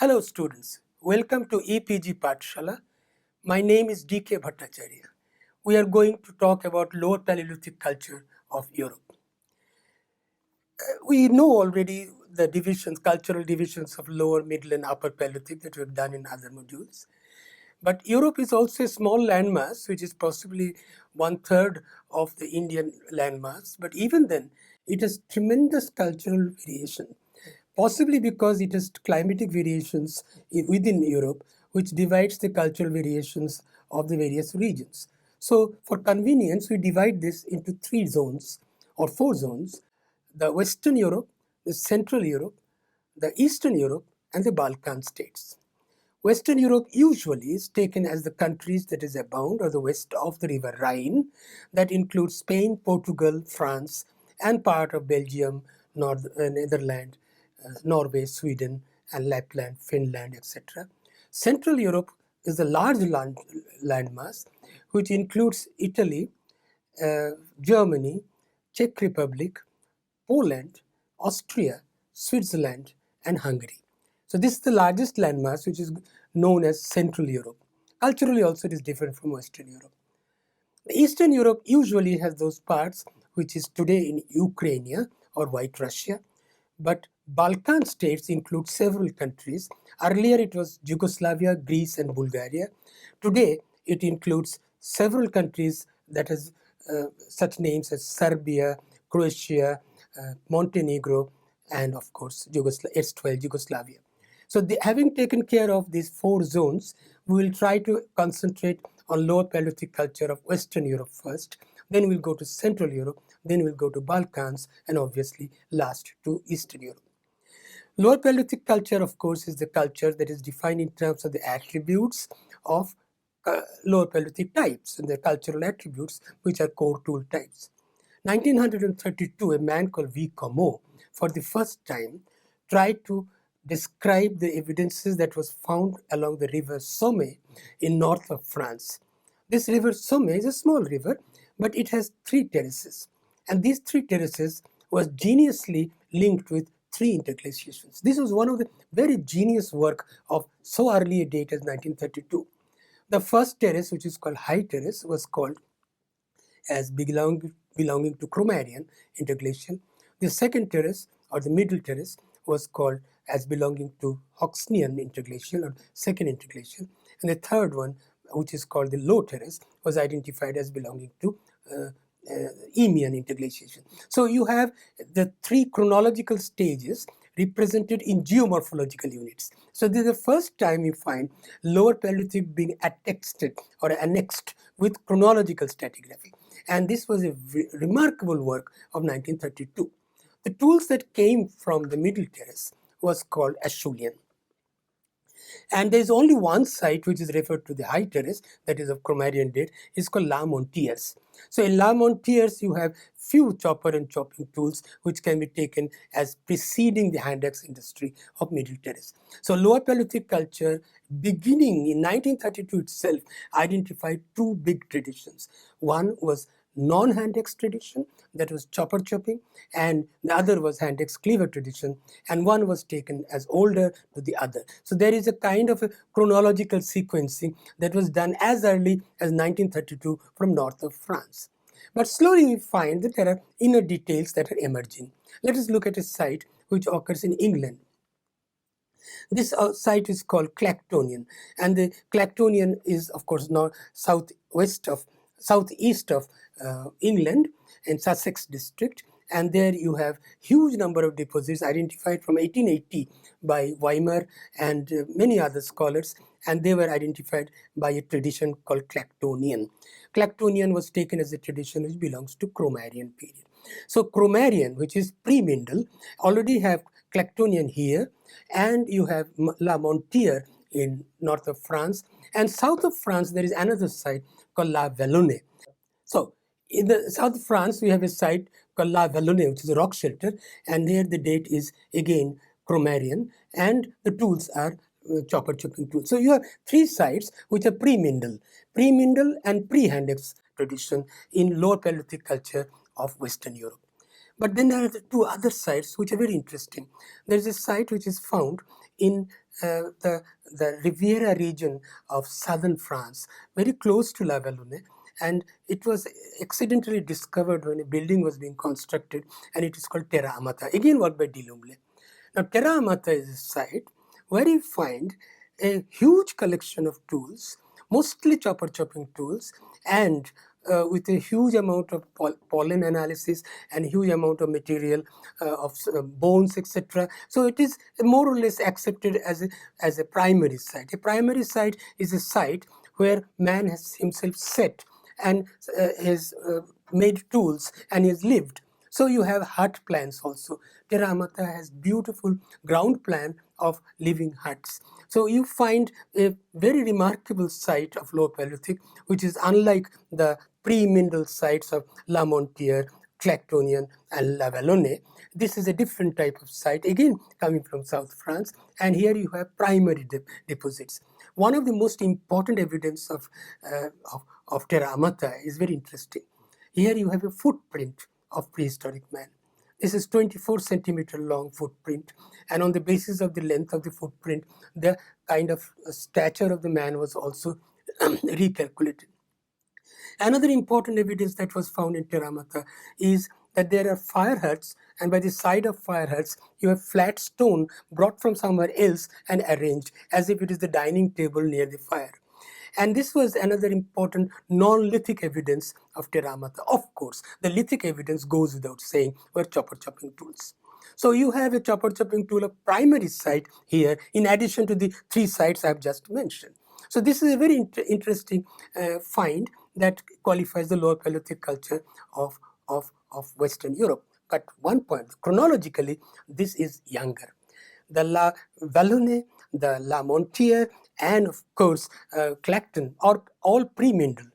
Hello students, welcome to EPG Pathshala. My name is D.K. Bhattacharya. We are going to talk about Lower Paleolithic culture of Europe. We know already the divisions, cultural divisions of Lower, Middle and Upper Paleolithic that we have done in other modules. But Europe is also a small landmass, which is possibly 1/3 of the Indian landmass. But even then, it has tremendous cultural variation, possibly because it has climatic variations within Europe, which divides the cultural variations of the various regions. So for convenience, we divide this into 3 zones or 4 zones: the Western Europe, the Central Europe, the Eastern Europe, and the Balkan states. Western Europe usually is taken as the countries that is abound or the west of the river Rhine, that includes Spain, Portugal, France, and part of Belgium, Netherlands, Norway, Sweden, and Lapland, Finland, etc. Central Europe is a large landmass which includes Italy, Germany, Czech Republic, Poland, Austria, Switzerland, and Hungary. So this is the largest landmass, which is known as Central Europe. Culturally also it is different from Western Europe. Eastern Europe usually has those parts which is today in Ukraine or White Russia, but Balkan states include several countries. Earlier it was Yugoslavia, Greece and Bulgaria. Today it includes several countries that has such names as Serbia, Croatia, Montenegro, and of course erstwhile Yugoslavia. So having taken care of these 4 zones, we will try to concentrate on Lower Paleolithic culture of Western Europe first, then we'll go to Central Europe, then we'll go to Balkans, and obviously last to Eastern Europe. Lower Paleolithic culture, of course, is the culture that is defined in terms of the attributes of Lower Paleolithic types and the cultural attributes which are core tool types. 1932, a man called V. Comeau, for the first time, tried to describe the evidences that was found along the river Somme in north of France. This river Somme is a small river, but it has 3 terraces. And these 3 terraces was geniusly linked with 3 interglaciations. This was one of the very genius work of so early a date as 1932. The first terrace, which is called High Terrace, was called as belonging to Cromarian interglacial. The second terrace, or the middle terrace, was called as belonging to Hoxnean interglacial or second interglacial. And the third one, which is called the low terrace, was identified as belonging to Eemian interglaciation. So you have the 3 chronological stages represented in geomorphological units. So this is the first time you find Lower Paleolithic being attested or annexed with chronological stratigraphy. And this was a remarkable work of 1932. The tools that came from the middle terrace was called Acheulean. And there is only one site which is referred to the high terrace, that is of Cromarian date, is called La Montiers. So in La Montiers, you have few chopper and chopping tools which can be taken as preceding the hand axe industry of Middle Terrace. So Lower Paleolithic culture, beginning in 1932 itself, identified 2 big traditions. One was non-hand axe tradition, that was chopper chopping, and the other was hand axe cleaver tradition, and one was taken as older to the other. So there is a kind of a chronological sequencing that was done as early as 1932 from north of France. But slowly we find that there are inner details that are emerging. Let us look at a site which occurs in England. This site is called Clactonian, and the Clactonian is, of course, now southeast of England in Sussex district, and there you have huge number of deposits identified from 1880 by Weimar and many other scholars, and they were identified by a tradition called Clactonian. Clactonian was taken as a tradition which belongs to Cromarian period. So Cromarian, which is pre-Mindel, already have Clactonian here, and you have La Montier in north of France, and south of France there is another site called La Vallonne. So in the south of France we have a site called La Vallonne, which is a rock shelter, and there the date is again Cromarian, and the tools are chopper chopping tools. So you have 3 sites which are pre-Mindel and pre-hand axe tradition in Lower Paleolithic culture of Western Europe. But then there are the 2 other sites which are very interesting. There is a site which is found in the Riviera region of southern France, very close to La Vallonne, and it was accidentally discovered when a building was being constructed, and it is called Terra Amata, again worked by Delumble. Now, Terra Amata is a site where you find a huge collection of tools, mostly chopping tools, and with a huge amount of pollen analysis and huge amount of material of bones, etc. So it is more or less accepted as a primary site. A primary site is a site where man has himself set and has made tools and has lived. So you have hut plans also. Terra Amata has beautiful ground plan of living huts. So you find a very remarkable site of Lower Paleolithic, which is unlike the pre-mineral sites of La Montière, Clactonian and La Vallonne. This is a different type of site, again coming from South France, and here you have primary deposits. One of the most important evidence of Terra Amata is very interesting. Here you have a footprint of prehistoric man. This is 24 centimeter long footprint, and on the basis of the length of the footprint, the kind of stature of the man was also recalculated. Another important evidence that was found in Terra Amata is that there are fire huts, and by the side of fire huts, you have flat stone brought from somewhere else and arranged as if it is the dining table near the fire. And this was another important non-lithic evidence of Terra Amata. Of course, the lithic evidence goes without saying were chopping tools. So you have a chopping tool of primary site here in addition to the 3 sites I have just mentioned. So this is a very interesting find that qualifies the Lower Paleolithic culture of Western Europe. But one point, chronologically, this is younger. The La Vallonne, the La Montière, and of course Clacton are all pre-Mindel.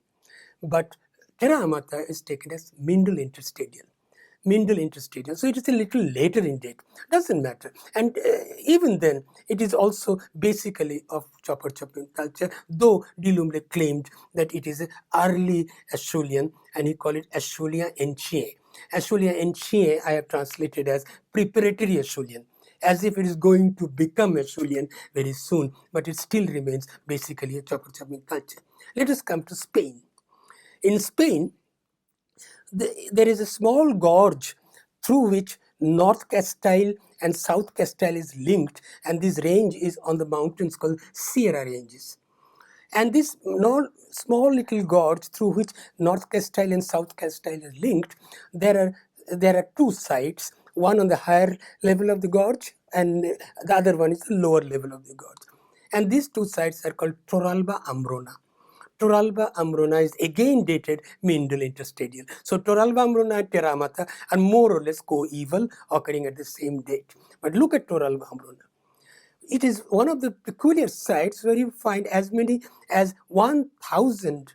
But Terra Amata is taken as Mindel interstadial. Mindel interstadial. So it is a little later in date. Doesn't matter. And even then, it is also basically of chopping culture, though Delumble claimed that it is an early Acheulean, and he called it Acheulean ancien. Acheulean ancien I have translated as preparatory Acheulean, as if it is going to become Acheulean very soon, but it still remains basically a chopping culture. Let us come to Spain. In Spain, there is a small gorge through which North Castile and South Castile is linked, and this range is on the mountains called Sierra Ranges. And this small little gorge through which North Castile and South Castile is linked, there are 2 sites, one on the higher level of the gorge and the other one is the lower level of the gorge. And these 2 sites are called Torralba Ambrona. Torralba Ambrona is again dated Mindel interstadial. So Torralba Ambrona and Terra Amata are more or less coeval, occurring at the same date. But look at Torralba Ambrona. It is one of the peculiar sites where you find as many as 1,000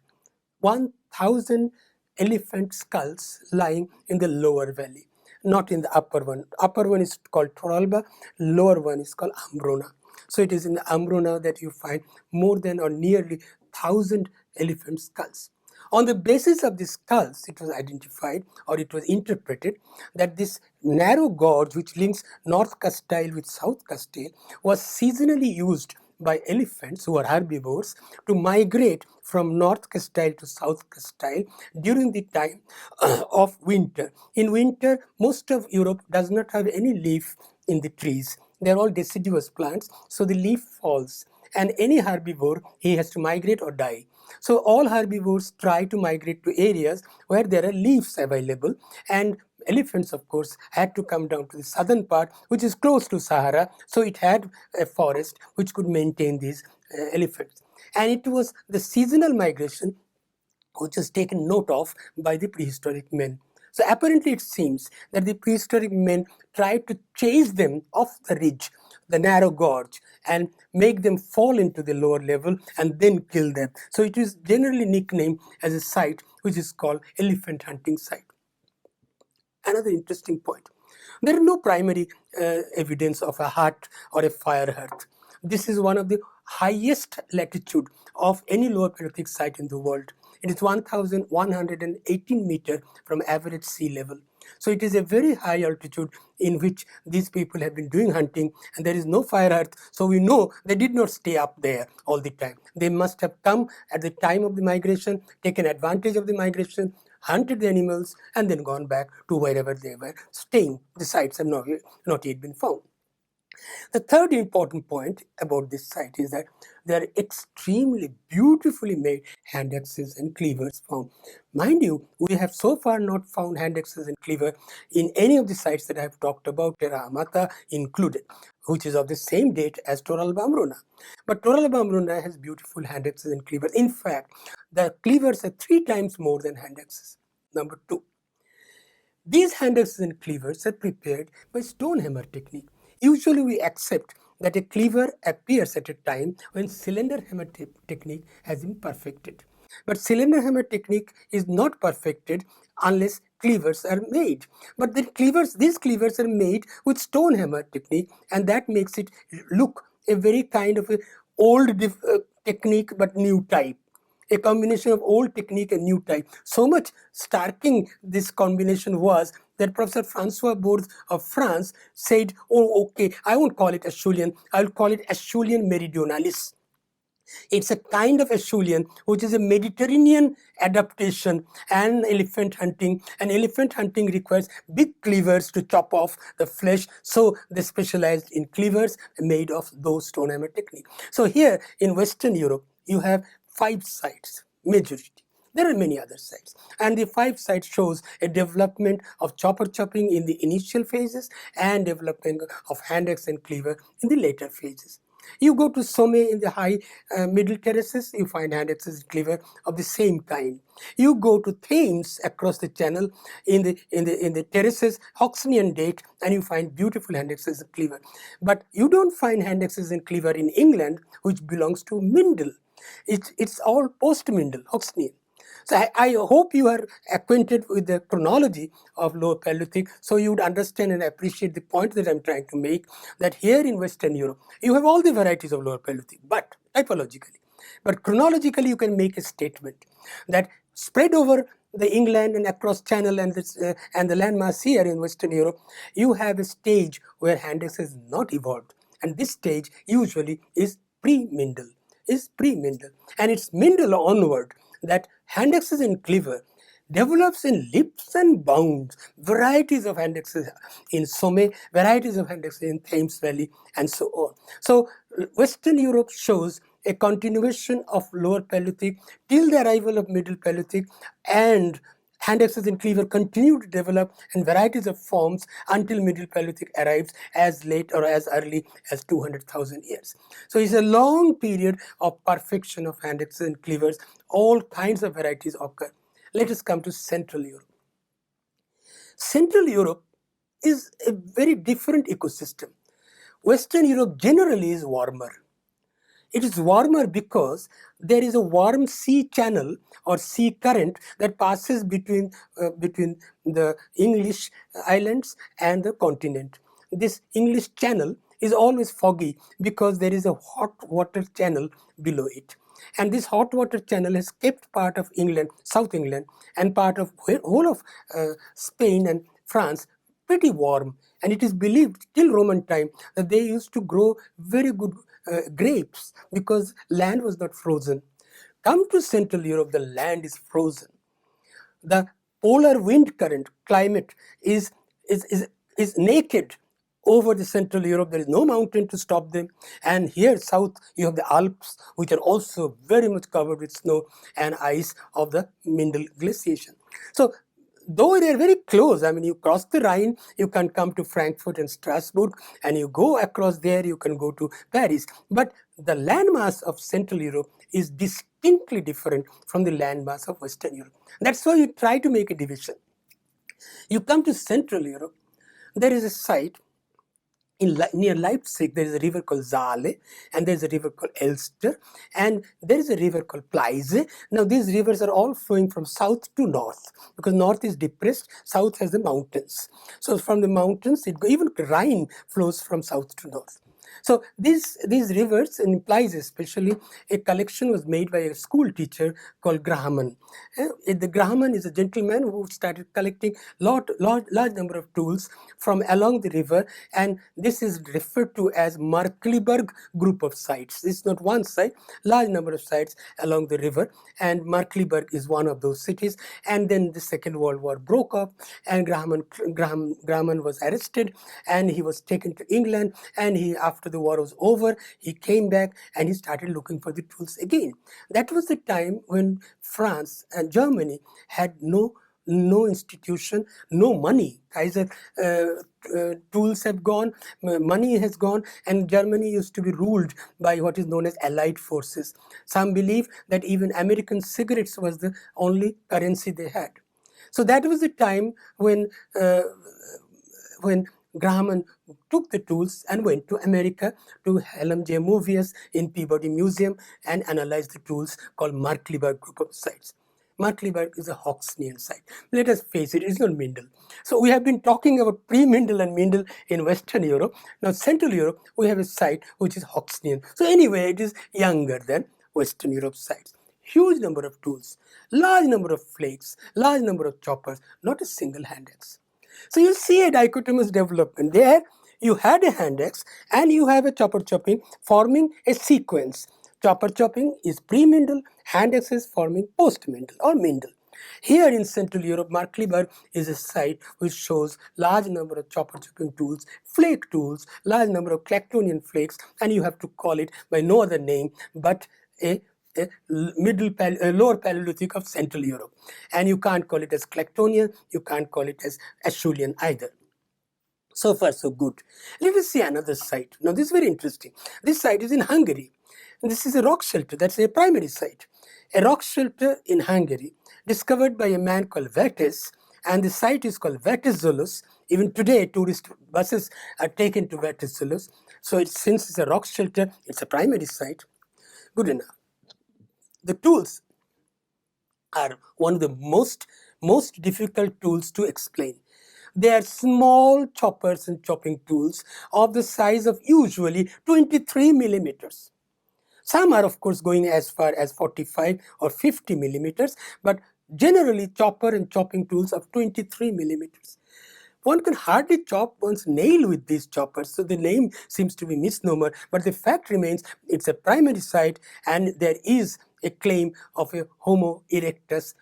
elephant skulls lying in the lower valley, not in the upper one. Upper one is called Torralba, lower one is called Ambrona. So it is in the Ambrona that you find more than or nearly 1,000 elephant skulls. On the basis of these skulls, it was identified or it was interpreted that this narrow gorge which links North Castile with South Castile was seasonally used by elephants who are herbivores to migrate from North Castile to South Castile during the time of winter. In winter, most of Europe does not have any leaf in the trees. They are all deciduous plants, so the leaf falls. And any herbivore, he has to migrate or die. So all herbivores try to migrate to areas where there are leaves available, and elephants, of course, had to come down to the southern part, which is close to Sahara, so it had a forest which could maintain these elephants. And it was the seasonal migration which was taken note of by the prehistoric men. So apparently it seems that the prehistoric men tried to chase them off the ridge, the narrow gorge, and make them fall into the lower level and then kill them. So it is generally nicknamed as a site which is called elephant hunting site. Another interesting point. There are no primary evidence of a hut or a fire hut. This is one of the highest latitude of any Lower Paleolithic site in the world. It is 1,118 meters from average sea level. So it is a very high altitude in which these people have been doing hunting, and there is no fire earth. So we know they did not stay up there all the time. They must have come at the time of the migration, taken advantage of the migration, hunted the animals, and then gone back to wherever they were staying. The sites have not yet been found. The third important point about this site is that there are extremely beautifully made hand axes and cleavers found. Mind you, we have so far not found hand axes and cleaver in any of the sites that I have talked about, Terra Amata included, which is of the same date as Toralba Amruna. But Toralba Amruna has beautiful hand axes and cleavers. In fact, the cleavers are 3 times more than hand axes. Number 2. These hand axes and cleavers are prepared by stone hammer technique. Usually we accept that a cleaver appears at a time when cylinder hammer technique has been perfected. But cylinder hammer technique is not perfected unless cleavers are made. But these cleavers are made with stone hammer technique, and that makes it look a very kind of a old technique but new type. A combination of old technique and new type. So much starking this combination was that Professor Francois Bourdes of France said, oh, okay, I won't call it Acheulean, I'll call it Acheulean meridionalis. It's a kind of Acheulean which is a Mediterranean adaptation and elephant hunting. And elephant hunting requires big cleavers to chop off the flesh. So they specialized in cleavers made of those stone hammer technique. So here in Western Europe, you have 5 sites, majority. There are many other sites, and the 5 sites shows a development of chopper chopping in the initial phases and development of hand axe and cleaver in the later phases. You go to Somme in the high middle terraces, you find hand axes and cleaver of the same kind. You go to Thames across the channel in the terraces, Hoxnean date, and you find beautiful hand axes and cleaver. But you don't find hand axes and cleaver in England, which belongs to Mindel. It's all post-Mindel, Hoxnean. So I hope you are acquainted with the chronology of Lower Paleolithic, so you would understand and appreciate the point that I'm trying to make, that here in Western Europe, you have all the varieties of Lower Paleolithic, but typologically. But chronologically, you can make a statement that spread over the England and across Channel and the landmass here in Western Europe, you have a stage where hand axe has not evolved. And this stage usually is pre-Mindel, and it's Mindel onward that hand axes and cleaver develops in leaps and bounds, varieties of hand axes in Somme, varieties of hand axes in Thames Valley, and so on. So Western Europe shows a continuation of Lower Paleolithic till the arrival of Middle Paleolithic, and hand axes and cleaver continue to develop in varieties of forms until Middle Paleolithic arrives as late or as early as 200,000 years. So it's a long period of perfection of hand axes and cleavers. All kinds of varieties occur. Let us come to Central Europe. Central Europe is a very different ecosystem. Western Europe generally is warmer. It is warmer because there is a warm sea channel or sea current that passes between the English islands and the continent. This English channel is always foggy because there is a hot water channel below it. And this hot water channel has kept part of England, South England, and part of whole of Spain and France pretty warm. And it is believed till Roman time that they used to grow very good grapes because land was not frozen. Come to Central Europe, the land is frozen. The polar wind current climate is naked over the Central Europe. There is no mountain to stop them. And here south, you have the Alps, which are also very much covered with snow and ice of the Mindel glaciation. So though they are very close, I mean, you cross the Rhine, you can come to Frankfurt and Strasbourg, and you go across there, you can go to Paris. But the landmass of Central Europe is distinctly different from the landmass of Western Europe. That's why you try to make a division. You come to Central Europe, there is a site near Leipzig. There is a river called Saale, and there is a river called Elster, and there is a river called Pleise. Now these rivers are all flowing from south to north, because north is depressed, south has the mountains. So from the mountains, even Rhine flows from south to north. So these rivers implies especially a collection was made by a school teacher called Grahaman. The Grahaman is a gentleman who started collecting large number of tools from along the river, and this is referred to as Markliberg group of sites. It's not one site, large number of sites along the river, and Markliberg is one of those cities. And then the Second World War broke up, and Grahaman was arrested, and he was taken to England, and after the war was over, he came back and he started looking for the tools again. That was the time when France and Germany had no institution, no money. Either tools have gone, money has gone, and Germany used to be ruled by what is known as Allied forces. Some believe that even American cigarettes was the only currency they had. So that was the time when Grahaman took the tools and went to America to Hallam J. Movius in Peabody Museum and analyzed the tools called Markliberg group of sites. Markliberg is a Hoxnean site. Let us face it, it's not Mindel. So we have been talking about pre-Mindel and Mindel in Western Europe. Now Central Europe, we have a site which is Hoxnean. So anyway, it is younger than Western Europe sites. Huge number of tools, large number of flakes, large number of choppers, not a single hand axe. So you see a dichotomous development. There you had a hand axe and you have a chopper chopping forming a sequence. Chopper chopping is pre-Mindel, hand axe is forming post-Mindel or Mindel. Here in Central Europe, Markliberg is a site which shows large number of chopper chopping tools, flake tools, large number of Clactonian flakes, and you have to call it by no other name but a lower Paleolithic of Central Europe. And you can't call it as Clactonian, you can't call it as Acheulean either. So far, so good. Let us see another site. Now, this is very interesting. This site is in Hungary. And this is a rock shelter, that's a primary site. A rock shelter in Hungary, discovered by a man called Vetes, and the site is called Veteszolus. Even today, tourist buses are taken to Veteszolus. So since it's a rock shelter, it's a primary site. Good enough. The tools are one of the most difficult tools to explain. They are small choppers and chopping tools of the size of usually 23 millimeters. Some are, of course, going as far as 45 or 50 millimeters, but generally chopper and chopping tools of 23 millimeters. One can hardly chop one's nail with these choppers, so the name seems to be misnomer, but the fact remains it's a primary site and there is a claim of a Homo erectus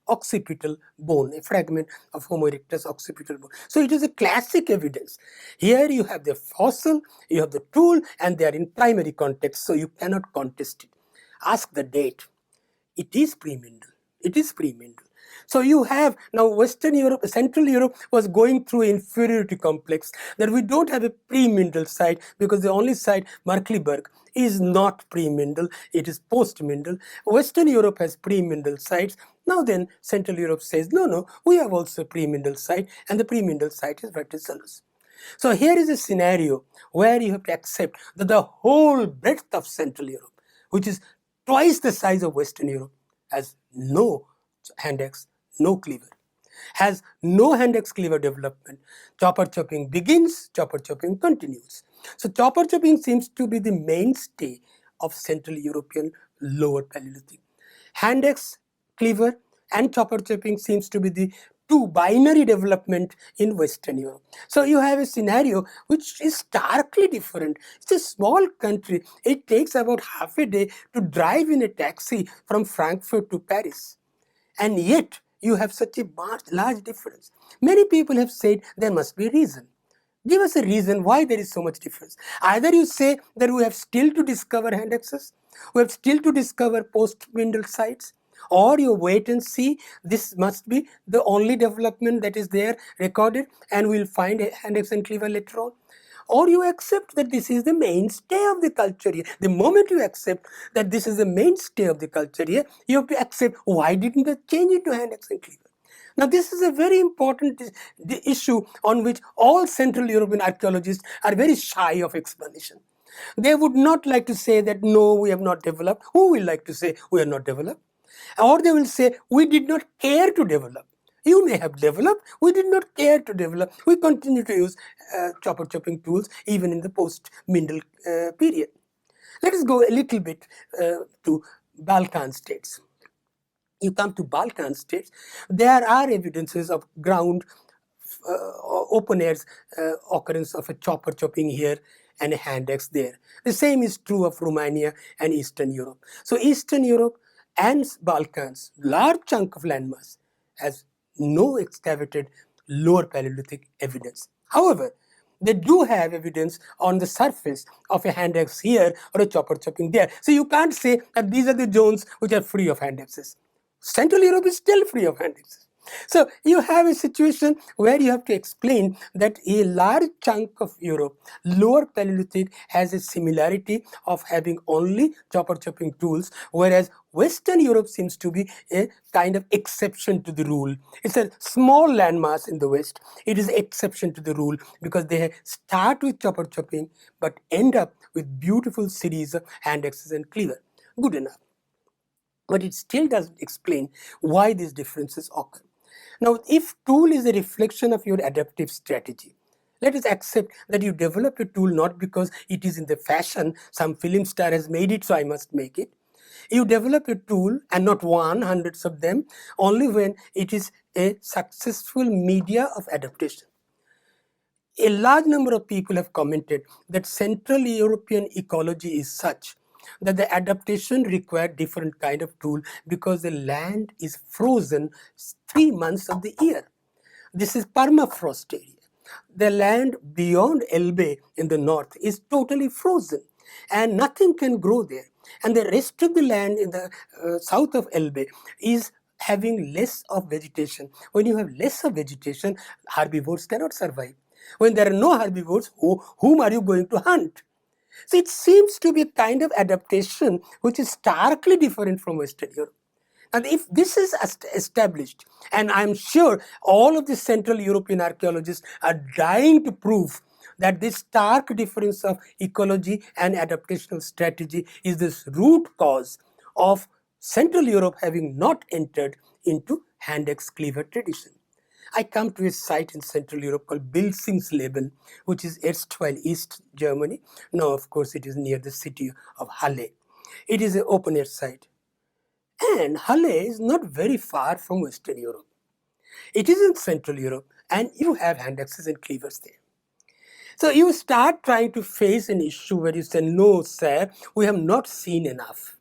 occipital bone, a fragment of Homo erectus occipital bone. So it is a classic evidence. Here you have the fossil, you have the tool, and they are in primary context, so you cannot contest it. Ask the date. It is pre-Mindel. It is pre-Mindel. So you have now Western Europe, Central Europe was going through inferiority complex that we don't have a pre-Mindel site because the only site, Markliberg, is not pre-Mindel, it is post-Mindel. Western Europe has pre-Mindel sites. Now then, Central Europe says, no, we have also a pre-Mindel site, and the pre-Mindel site is Veteszolus. So here is a scenario where you have to accept that the whole breadth of Central Europe, which is twice the size of Western Europe, has no hand axe, no cleaver, has no hand axe cleaver development. Chopper chopping begins, chopper chopping continues. So chopper chopping seems to be the mainstay of Central European lower Paleolithic. Hand axe cleaver and chopper chopping seems to be the two binary development in Western Europe. So you have a scenario which is starkly different. It's a small country. It takes about half a day to drive in a taxi from Frankfurt to Paris. And yet you have such a large difference. Many people have said there must be a reason. Give us a reason why there is so much difference. Either you say that we have still to discover hand axes, we have still to discover post-Mindel sites, or you wait and see this must be the only development that is there recorded and we'll find a hand axe and cleaver later on. Or you accept that this is the mainstay of the culture here. The moment you accept that this is the mainstay of the culture here, you have to accept why didn't they change it to hand axe and cleaver. Now, this is a very important issue on which all Central European archaeologists are very shy of explanation. They would not like to say that, no, we have not developed. Who will like to say we are not developed? Or they will say, we did not care to develop. You may have developed. We did not care to develop. We continue to use chopper chopping tools even in the post-Mindel period. Let us go a little bit to Balkan states. You come to Balkan states, there are evidences of ground open air occurrence of a chopper chopping here and a hand axe there. The same is true of Romania and Eastern Europe. So Eastern Europe and Balkans, large chunk of landmass, has no excavated lower Paleolithic evidence. However, they do have evidence on the surface of a hand axe here or a chopper chopping there. So you can't say that these are the zones which are free of hand axes. Central Europe is still free of hand axes. So you have a situation where you have to explain that a large chunk of Europe, lower Paleolithic, has a similarity of having only chopper chopping tools, whereas Western Europe seems to be a kind of exception to the rule. It's a small landmass in the West. It is exception to the rule because they start with chopper chopping but end up with beautiful series of hand axes and cleaver. Good enough. But it still doesn't explain why these differences occur. Now, if tool is a reflection of your adaptive strategy, let us accept that you develop a tool not because it is in the fashion, some film star has made it, so I must make it. You develop a tool, and not one, hundreds of them, only when it is a successful media of adaptation. A large number of people have commented that Central European ecology is such that the adaptation required different kind of tool because the land is frozen 3 months of the year. This is permafrost area. The land beyond Elbe in the north is totally frozen and nothing can grow there. And the rest of the land in the south of Elbe is having less of vegetation. When you have less of vegetation, herbivores cannot survive. When there are no herbivores, whom are you going to hunt? So it seems to be a kind of adaptation which is starkly different from Western Europe. And if this is established, and I'm sure all of the Central European archaeologists are dying to prove that this stark difference of ecology and adaptational strategy is this root cause of Central Europe having not entered into hand axe cleaver tradition. I come to a site in Central Europe called Bilsingsleben, which is erstwhile East Germany. Now, of course, it is near the city of Halle. It is an open-air site. And Halle is not very far from Western Europe. It is in Central Europe, and you have hand axes and cleavers there. So you start trying to face an issue where you say, no, sir, we have not seen enough.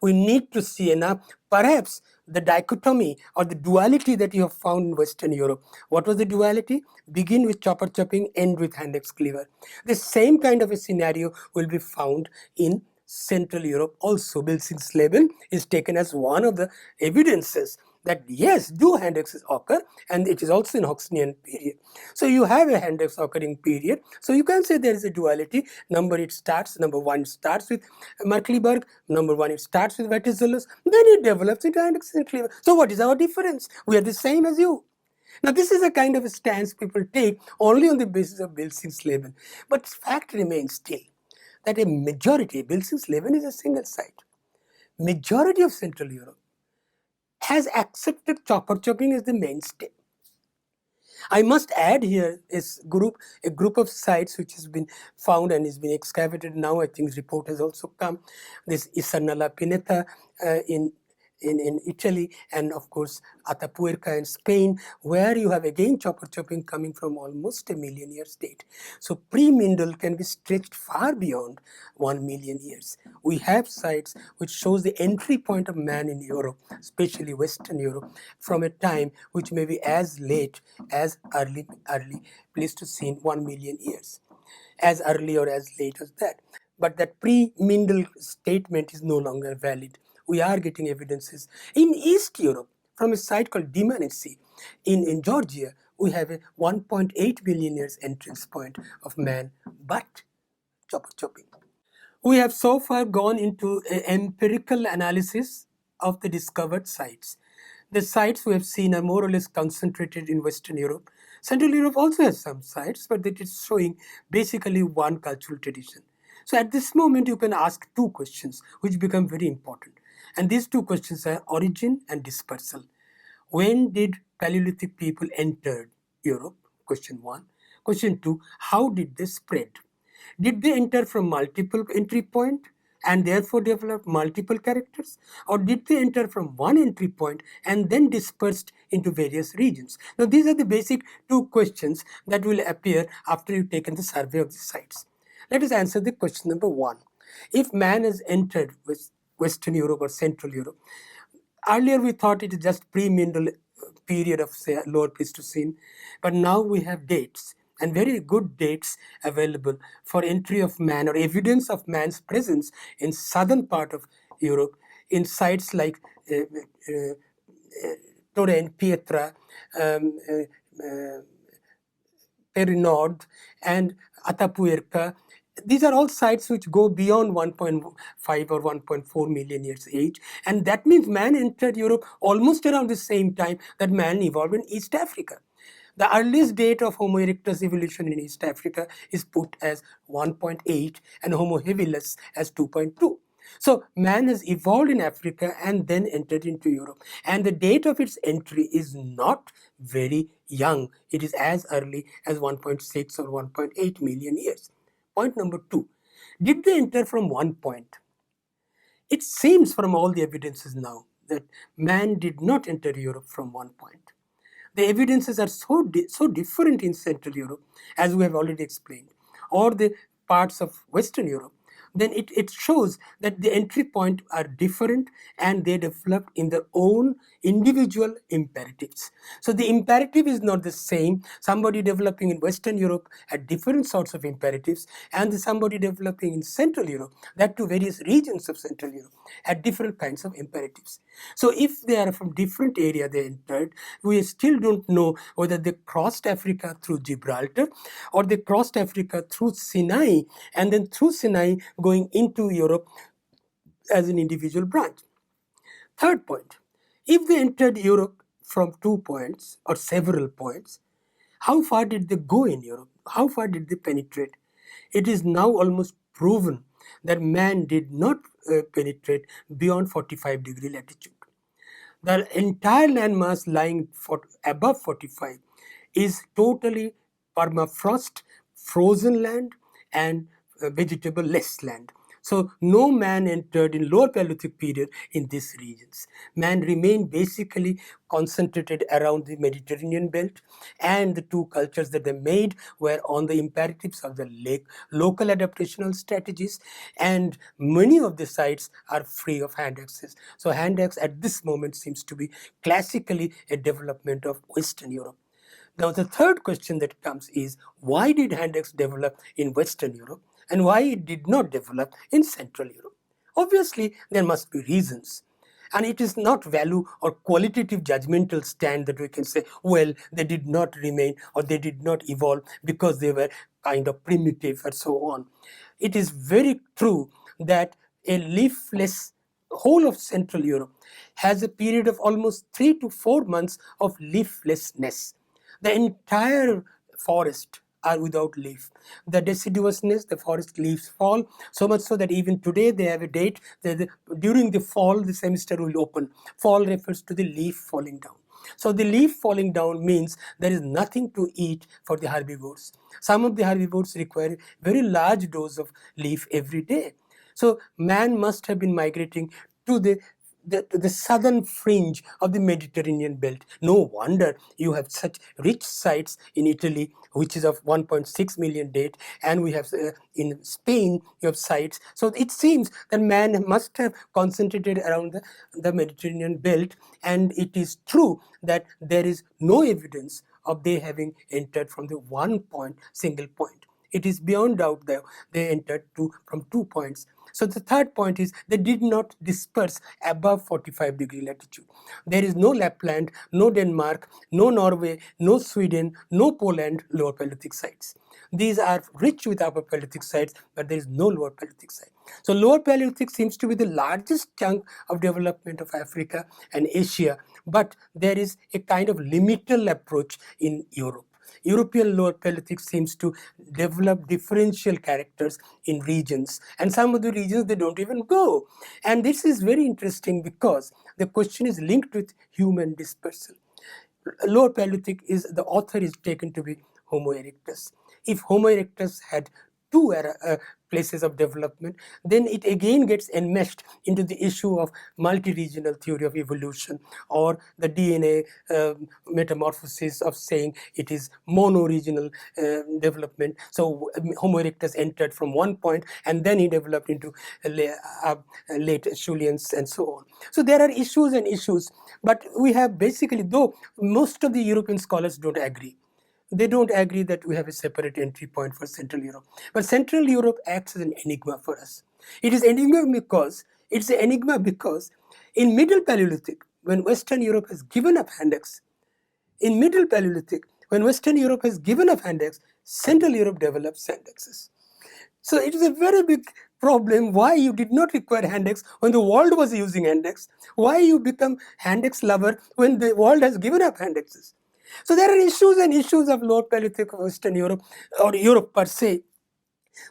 We need to see enough. Perhaps the dichotomy or the duality that you have found in Western Europe. What was the duality? Begin with chopper chopping, end with hand axe cleaver. The same kind of a scenario will be found in Central Europe also. Bilsingsleben is taken as one of the evidences that yes, do hand axes occur, and it is also in Hoxnean period. So you have a hand axe occurring period. So you can say there is a duality. Number one starts with Markliberg, number one it starts with Vatisolus, then it develops into hand axe and cleaver. So what is our difference? We are the same as you. Now this is a kind of a stance people take only on the basis of Bilsingsleben. But fact remains still that a majority, Bilsingsleben is a single site. Majority of Central Europe has accepted chopper chopping as the mainstay. I must add here is a group of sites which has been found and is being excavated now. I think report has also come. This Isarnala Pineta in Italy, and of course Atapuerca in Spain, where you have again chopper chopping coming from almost a million years date. So pre-Mindel can be stretched far beyond 1 million years. We have sites which shows the entry point of man in Europe, especially Western Europe, from a time which may be as late as early Pleistocene 1 million years, as early or as late as that. But that pre-Mindel statement is no longer valid. We are getting evidences in East Europe from a site called Dimanisi in Georgia. We have a 1.8 billion years entrance point of man, but chopper chopping. We have so far gone into an empirical analysis of the discovered sites. The sites we have seen are more or less concentrated in Western Europe. Central Europe also has some sites, but it is showing basically one cultural tradition. So at this moment, you can ask two questions which become very important. And these two questions are origin and dispersal. When did Paleolithic people entered Europe? Question 1. Question 2. How did they spread? Did they enter from multiple entry point and therefore develop multiple characters? Or did they enter from one entry point and then dispersed into various regions? Now, these are the basic two questions that will appear after you've taken the survey of the sites. Let us answer the question number 1. If man has entered Western Europe or Central Europe, earlier we thought it is just pre-mineral period of, say, lower Pleistocene, but now we have dates and very good dates available for entry of man or evidence of man's presence in southern part of Europe in sites like Torre Pietra, Perinord and Atapuerca. These are all sites which go beyond 1.5 or 1.4 million years age, and that means man entered Europe almost around the same time that man evolved in East Africa. The earliest date of Homo erectus evolution in East Africa is put as 1.8 and Homo habilis as 2.2. So man has evolved in Africa and then entered into Europe. And the date of its entry is not very young. It is as early as 1.6 or 1.8 million years. Point number 2. Did they enter from one point? It seems from all the evidences now that man did not enter Europe from one point. The evidences are so different in Central Europe, as we have already explained, or the parts of Western Europe, then it shows that the entry point are different and they developed in their own individual imperatives. So the imperative is not the same. Somebody developing in Western Europe had different sorts of imperatives, and somebody developing in Central Europe, that to various regions of Central Europe, had different kinds of imperatives. So if they are from different area they entered, we still don't know whether they crossed Africa through Gibraltar or they crossed Africa through Sinai and then through Sinai going into Europe as an individual branch. Third point, if they entered Europe from 2 points or several points, how far did they go in Europe? How far did they penetrate? It is now almost proven that man did not penetrate beyond 45-degree latitude. The entire landmass lying above 45 is totally permafrost, frozen land and vegetable-less land. So no man entered in lower Paleolithic period in these regions. Man remained basically concentrated around the Mediterranean belt, and the two cultures that they made were on the imperatives of the local adaptational strategies, and many of the sites are free of hand access. So hand access at this moment seems to be classically a development of Western Europe. Now the third question that comes is, why did hand axe develop in Western Europe and why it did not develop in Central Europe? Obviously, there must be reasons. And it is not value or qualitative judgmental stand that we can say, well, they did not remain or they did not evolve because they were kind of primitive and so on. It is very true that a leafless whole of Central Europe has a period of almost 3 to 4 months of leaflessness. The entire forest are without leaf. The deciduousness, the forest leaves fall, so much so that even today they have a date that during the fall the semester will open. Fall refers to the leaf falling down. So the leaf falling down means there is nothing to eat for the herbivores. Some of the herbivores require very large dose of leaf every day. So man must have been migrating to the southern fringe of the Mediterranean belt. No wonder you have such rich sites in Italy, which is of 1.6 million date, and we have in Spain you have sites. So it seems that man must have concentrated around the Mediterranean belt, and it is true that there is no evidence of they having entered from the single point. It is beyond doubt that they entered from 2 points. So the third point is they did not disperse above 45-degree latitude. There is no Lapland, no Denmark, no Norway, no Sweden, no Poland lower Paleolithic sites. These are rich with upper Paleolithic sites, but there is no lower Paleolithic site. So lower Paleolithic seems to be the largest chunk of development of Africa and Asia, but there is a kind of liminal approach in Europe. European lower Paleolithic seems to develop differential characters in regions, and some of the regions they don't even go. And this is very interesting because the question is linked with human dispersal. Lower Paleolithic is, the author is taken to be Homo erectus. If Homo erectus had two places of development, then it again gets enmeshed into the issue of multi-regional theory of evolution, or the DNA metamorphosis of saying it is mono-regional development. So Homo erectus entered from one point and then he developed into late Acheuleans and so on. So there are issues and issues, but we have basically, though most of the European scholars don't agree, they don't agree that we have a separate entry point for Central Europe. But Central Europe acts as an enigma for us. It is an enigma because in Middle Paleolithic, when Western Europe has given up Handex, in Middle Paleolithic, when Western Europe has given up Handex, Central Europe develops Handexes. So it is a very big problem why you did not require Handex when the world was using Handex, why you become Handex lover when the world has given up Handexes. So there are issues and issues of Lower Paleolithic Western Europe, or Europe per se,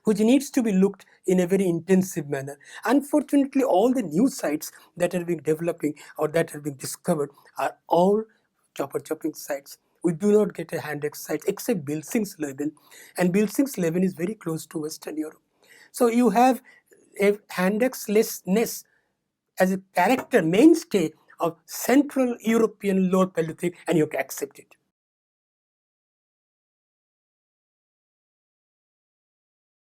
which needs to be looked in a very intensive manner. Unfortunately, all the new sites that are being developing or that are being discovered are all chopping sites. We do not get a Handex site except Bilsingsleben, and Bilsingsleben is very close to Western Europe. So you have a Handexlessness as a character mainstay of Central European Lower Paleolithic, and you can accept it.